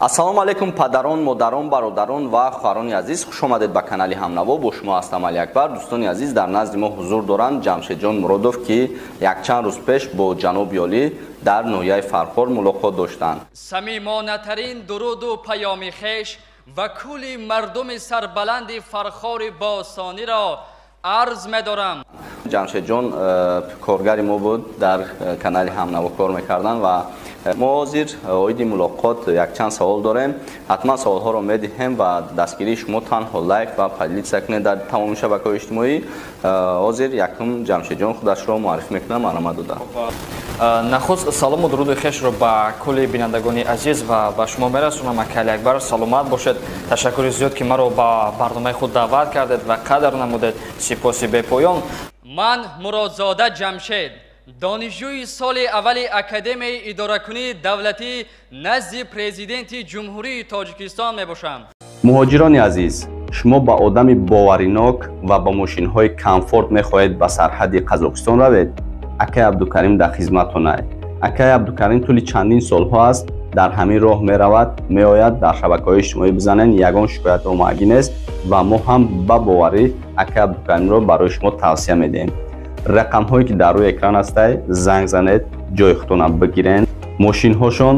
ассалому алайкум падарон, модарон, бародарон ва хоҳарони азиз, хуш омадед ба канали Ҳамнаво. Бо шумо ҳастам Али Акбар. Дӯстони азиз, дар назди мо ҳузур доранд Ҷамшедҷон Муродов, ки якчанд рӯз пеш бо ҷаноби олӣ дар ноҳияи Фархор мулоқот доштанд. самимонатарин дуруду паёми хеш ва кули мардуми сарбаланди Фархори Босониро арз медорам. Ҷамшедҷон коргари мо буд, дар канали Ҳамнаво кор мекардан ва мо ҳозир оиди мулоқот якчанд савол дорем. ҳатман саволҳоро медиҳем ва дастгирии шумо танҳо лайк ва поделитса кунед дар тамоми шабакаҳои иҷтимоӣ. ҳозир якум Ҷамшедҷон худашро муаррифӣ мекунад, маълумот дода. нахуст салому дуруди хешро ба кули бинандагони азиз ва ба шумо мерасонам. ака Али Акбар, саломат бошед. ташаккури зиёд ки маро ба барномаи худ даъват кардед ва қадр намудед. сипоси бепоён. ман Муродзода Ҷамшед, донишҷӯи соли аввали Академияи идоракунии давлатӣ назди президенти Ҷумҳурии Тоҷикистон мебошам. муҳоҷирони азиз, шумо ба одами боваринок ва ба мошинҳои комфорт мехоҳед ба сарҳади Қазоқистон равед? акай Абдукарим дар хизматон аст. акай Абдукарим тӯли чандин солҳо аст дар ҳамин роҳ меравад, меояд, дар шабакаҳои иҷтимоӣ бизанен, ягон шикоят омагӣ нест ва мо ҳам ба боварӣ акай Абдукаримро барои шумо тавсия медиҳем. рақамҳое ки дар рӯи экран астай, занг занед, ҷои худтона бигирен. мошинҳошон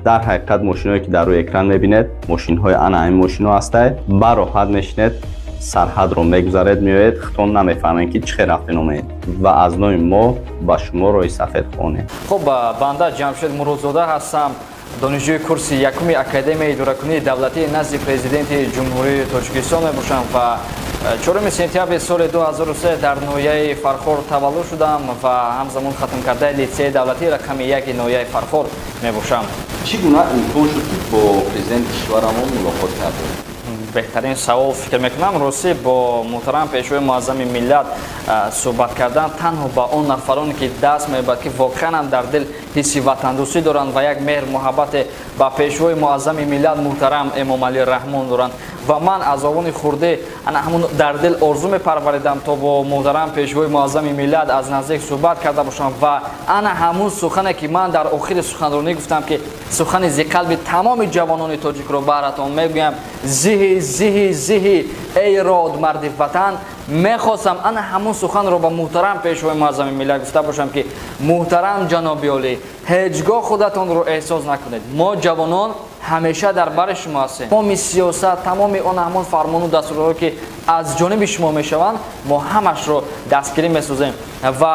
дар ҳақиқат мошинҳое ки дар рӯи экран мебинед, мошинҳои ана ҳамин мошинҳо астай. ба роҳат мешинед, сарҳадро мегузаред, меоед, худтон намефаҳмед ки чӣ хел рафтен омед ва аз нои мо ба шумо роҳи сафед хонем. хуб, банда Ҷамшед Муродзода ҳастам, донишҷӯи курси якуми Академияи идоракунии давлатӣ назди президенти Ҷумҳурии Тоҷикистон мебошам ва 4 сентябри соли 2003 дар ноҳияи Фархор таваллуд шудам ва ҳамзамон хатмкардаи литсеи давлатии рақами 1 ноҳияи Фархор мебошам. чӣ гуна имкон шуд ки бо президенти кишварамон мулоқот кардед? беҳтарин савол фикр мекунам. ростӣ бо муҳтарам пешвои муаззами миллат суҳбат кардан танҳо ба он нафароне ки даст меёбад ки воқеан дар дил ҳисси ватандӯстӣ доранд ва як меҳр муҳаббате ба пешвои муаззами миллат муҳтарам Эмомалӣ Раҳмон доранд ва ман аз овони хурдӣ ана ҳамон дар дил орзу мепарваридам то бо муҳтарам пешвои муаззами миллат аз наздик суҳбат карда бошам ва ана ҳамон сухане ки ман дар охири суханронӣ гуфтам ки сухани зиқалби тамоми ҷавонони тоҷикро баҳратон мегӯям. зиҳи эй род марди ватан, мехостам ана ҳамон суханро ба муҳтарам пешвои муаззами миллат гуфта бошам ки муҳтарам ҷаноби олӣ, ҳеҷ гоҳ худатонро эҳсос накунед, мо ҷавонон ҳамеша дар бари шумо ҳастем. тамоми сиёсат, тамоми он ҳамон фармону дастурҳое ки аз ҷониби шумо мешаванд, мо ҳамашро дастгирӣ месозем ва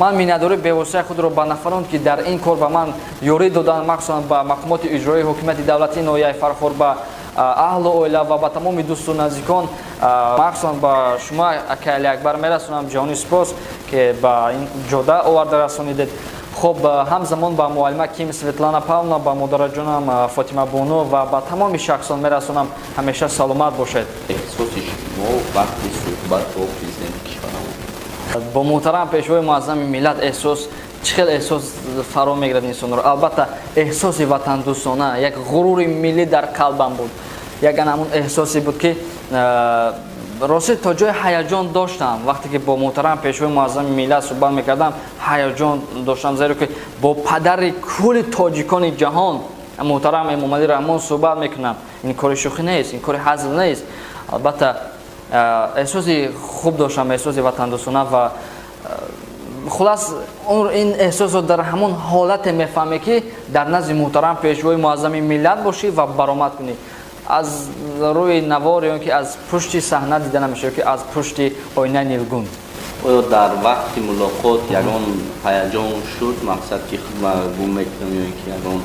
ман миннатдории бевоситаи худро ба нафароне ки дар ин кор ба ман ёрӣ доданд, махсусан ба мақомоти иҷроии ҳокимияти давлатии ноҳияи Фархор, ба аҳлу оила ва ба тамоми дӯсту наздикон, махсусан ба шумо ака Али Акбар мерасонам ҷони сипос ки ба ин ҷода оварда расонидед. хуб, ҳамзамон ба муаллима Ким Светлана Павловна, ба модараҷонам Фотима Бону ва ба тамоми шахсон мерасонам. ҳамеша саломат бошед. эҳсоси шумо вақти суҳбат бо президенти кишварамон? бо муҳтарам пешвои муаззами миллат эҳсос, чӣ хел эҳсос фаро мегирад инсонро? албатта эҳсоси ватандӯстона, як ғурури миллӣ дар қалбам буд. як ҳамон эҳсосе буд ки ростӣ то ҷои ҳаяҷон доштам. вақте ки бо муҳтарам пешвои муаззами миллат суҳбат мекардам, ҳаяҷон доштам, зеро ки бо падари кули тоҷикони ҷаҳон муҳтарам Эмомалӣ Раҳмон суҳбат мекунам. ин кори шӯхӣ нест, ин кори ҳазл нест. албатта эҳсоси хуб доштам, эҳсоси ватандӯстона ва хулас ин эҳсосро дар ҳамон ҳолате мефаҳме ки дар назди муҳтарам пешвои муаззами миллат бошӣ ва баромад кунӣ. аз рӯи навор ё ки аз пушти саҳна дида намешавад, ки аз пушти оинаи нилгун. оё дар вақти мулоқот ягон ҳаяҷон шуд, мақсад ки гум мекунам ё ки ягон?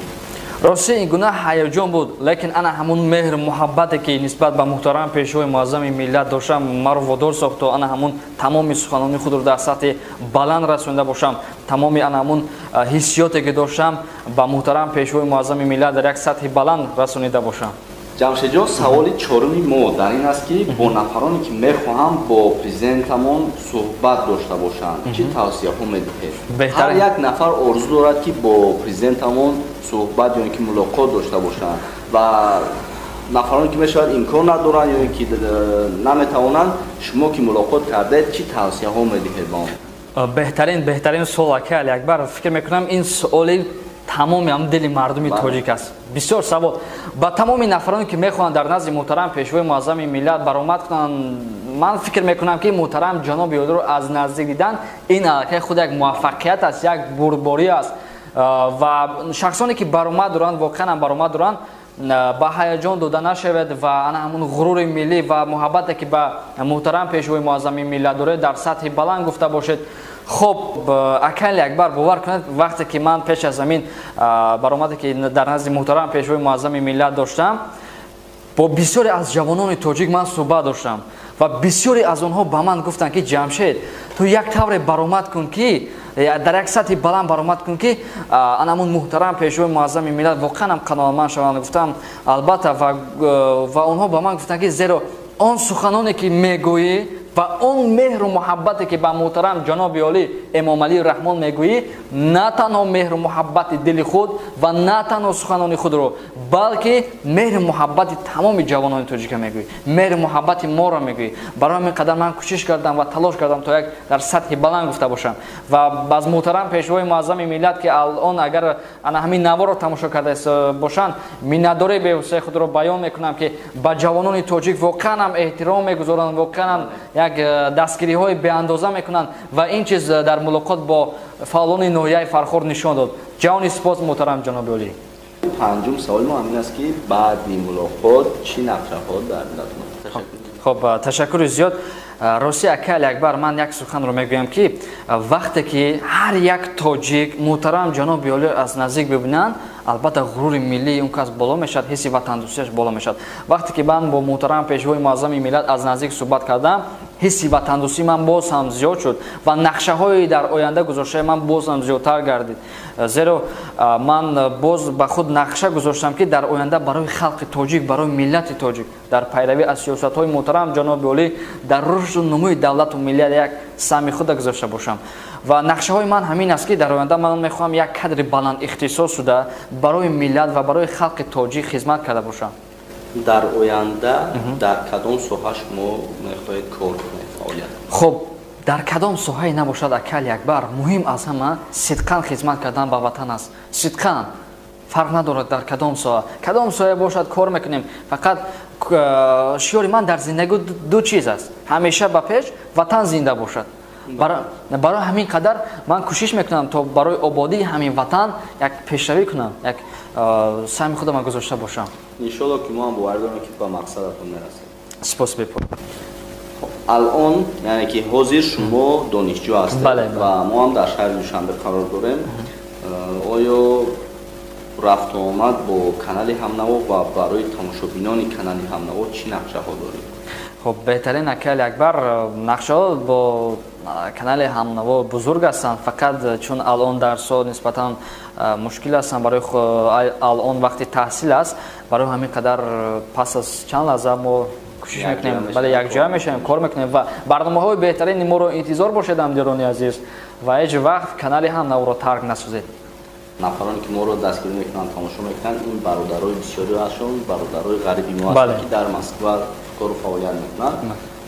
ростӣ ин гуна ҳаяҷон буд, лекин ана ҳамон меҳр муҳаббате ки нисбат ба муҳтарам пешвои муаззами миллат доштам, маро водор сохт то ана ҳамон тамоми суханони худро дар сатҳи баланд расонида бошам. тамоми ана ҳамон ҳиссиёте ки доштам ба муҳтарам пешвои муаззами миллат дар як сатҳи баланд расонида бошам. ҷамшедҷон, саволи чоруми мо дар ин аст ки бо нафароне ки мехоҳанд бо президентамон суҳбат дошта бошанд, чӣ тавсияҳо медиҳед? ҳар як нафар орзу дорад ки бо президентамон суҳбат ё ки мулоқот дошта бошанд ва нафароне ки мешавад имкон надоранд ё ки наметавонанд. шумо ки мулоқот кардед, чӣ тавсияҳо медиҳед ба он? беҳтарин суол ака Али Акбар, фикр мекунам ин суоли тамоми ҳам дили мардуми тоҷик аст. Бисёр савол ба тамоми нафароне ки мехоҳанд дар назди муҳтарам пешвои муаззами миллат баромад кунанд, ман фикр мекунам ки муҳтарам ҷаноби олиро аз наздик дидан ин аллакай худ як муваффақият аст, як бурборӣ аст ва шахсоне ки баромад доранд воқеан ҳам баромад доранд ба ҳаяҷон дода нашавед ва ана ҳамун ғурури миллӣ ва муҳаббате ки ба муҳтарам пешвои муаззами миллат доред дар сатҳи баланд гуфта бошед. خب اکل اکبر باور کنید وقتی که من پیش از زمین برآمده که در نزد محترم پیشوای معظم ملت داشتم با بسیاری از جوانان تاجیک من صحبت داشتم و بسیاری از آنها به من گفتن که جمشید تو یک طور برآمد کن که در یک سطح بلند برآمد کن که انمون محترم پیشوای معظم ملت واقعا هم قناعتمند شوند. گفتم البته و آنها به من گفتن که زیرا آن سخنانی که میگویی و اون مهر و محبتی که با محترم جناب عالی امام علی رحمان میگویی نه تنها مهر و محبت دل خود و نه تنها سخنان خود رو بلکه مهر و محبت تمام جوانان تاجیک میگویی، مهر و محبت ما را میگویی. برای همین قدر من کوشش کردم و تلاش کردم تا یک در سطح بلند گفته باشم و از محترم پیشوای معظم ملت که الان اگر انا همین نوار رو تماشا کرده باشن مینداره به وسع خود رو بیان میکنم که با جوانان تاجیک واقعا هم احترام میگذارند، واقعا هم یک دستگیری های به اندازه میکنند و این چیز در ملاقات با فعالان ناحیه فرخار نشان داد. جان سپاس محترم جناب عالی. پنجم سوال ما همین است که بعد این ملاقات چی نقشه ها در ملت؟ خب تشکر زیاد. راستی اکل اکبر من یک سخن رو میگویم که وقتی که هر یک تاجیک محترم جناب عالی از نزدیک ببینن البته غرور ملی اون کس بالا میشد، حس وطن دوستیش بالا میشد. وقتی که من با محترم پیشوای معظم ملت از نزدیک صحبت کردم حس وطن دوستی من باز هم زیاد شد و نقشه های در آینده گذاشته من باز هم زیادتر گردید. زیرا من باز به خود نقشه گذاشتم که در آینده برای خلق تاجیک، برای ملت تاجیک در پیروی از سیاست های محترم جناب عالی در رشد و نموی دولت و ملت یک سهم خود گذاشته باشم و نقشه های من همین است که در آینده من میخوام یک کادر بلند اختصاص شده برای ملت و برای خلق تاجیک خدمت کرده باشم. در آینده در کدام ساحه شما میخواهید کار کنید فعالیت؟ خب در کدام ساحه نباشد اکل اکبر مهم از همه صدقاً خدمت کردن به وطن است. صدقاً فرق ندارد در کدام ساحه باشد کار میکنیم. فقط شعار من در زندگی دو چیز است، همیشه به پیش وطن زنده باشد. برای همین قدر من کوشش میکنم تا برای آبادی همین وطن یک پیشروی کنم، یک سهم خودم گذاشته باشم. ان شاء الله که ما هم باور داریم که به مقصدتون میرسیم. سپاس بپرم. الان یعنی که حاضر شما دانشجو هستید و ما هم در شهر دوشنبه قرار داریم. آیا رفت و آمد با کانال همنوا و برای تماشابینان کانال همنوا چی نقشه ها دارید؟ خب بهترین اکل اکبر نقشه ها با کانال همنوا بزرگ هستند، فقط چون الان درس‌ها نسبتاً مشکل هستند برای الان وقت تحصیل است، برای همین قدر پس از چند لحظه ما کوشش میکنیم بله یک جا میشیم کار میکنیم و برنامه‌های بهترین ما رو انتظار باشید همدیران عزیز و هیچ وقت کانال همنوا رو ترک نسازید. نفرانی که ما رو دستگیر میکنن تماشا میکنن این برادرای بسیاری هستند، برادرای غریبی ما هستند که در مسکو کار و فعالیت میکنن.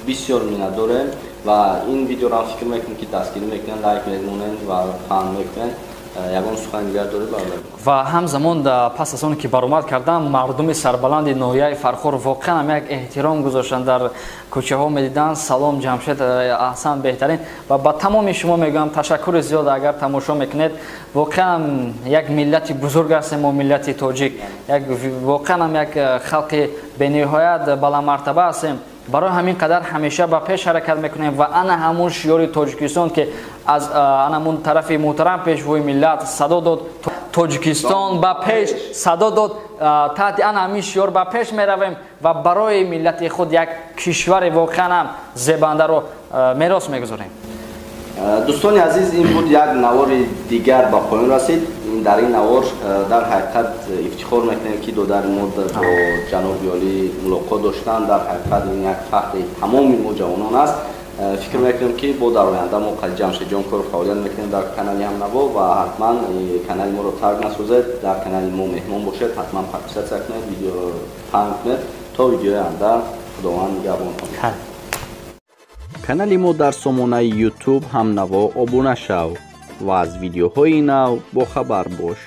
بسیار میندارن و این ویدیو را فکر میکنم که دستگیر میکنن، لایک میکنن و فان میکنن. یگان سخن دیگر داره و همزمان پس از اون که برآمد کردم مردم سربلند ناحیه فرخار واقعا هم یک احترام گذاشتن، در کوچه ها میدیدن سلام جمشید احسن بهترین و با تمام شما میگم تشکر زیاد اگر تماشا میکنید. واقعا یک ملت بزرگ هستیم ما ملت تاجیک، یک واقعا هم یک خلق بنهایت بالا مرتبه هستیم. برای همین قدر همیشه با پیش حرکت میکنیم و انا همون شیار تاجیکستان که از همون طرف محترم پیشوای ملت صدا داد تاجیکستان با پیش صدا داد تحت انا همین شیار با پیش میرویم و برای ملت خود یک کشور واقعا هم زیبنده رو میراث میگذاریم. دوستان عزیز این بود یک نوار دیگر با پایان رسید. در این نوار در حقیقت افتخار میکنیم که دو در مورد با جناب عالی ملاقات داشتن. در حقیقت این یک فخر تمام ما جوانان است. فکر میکنم که با در آینده ما قد جمشید جان کار فعالیت میکنیم در کانال همنوا و حتما کانال ما رو ترک نسازید، در کانال ما مهمان باشید، حتما پاکستان کنید، ویدیو پنگ کنید تا ویدیو آینده. خداوند نگهبان کنید. کانال ما در سامانه یوتیوب همنوا ابونه شو و از ویدیوهای نو با خبر باش.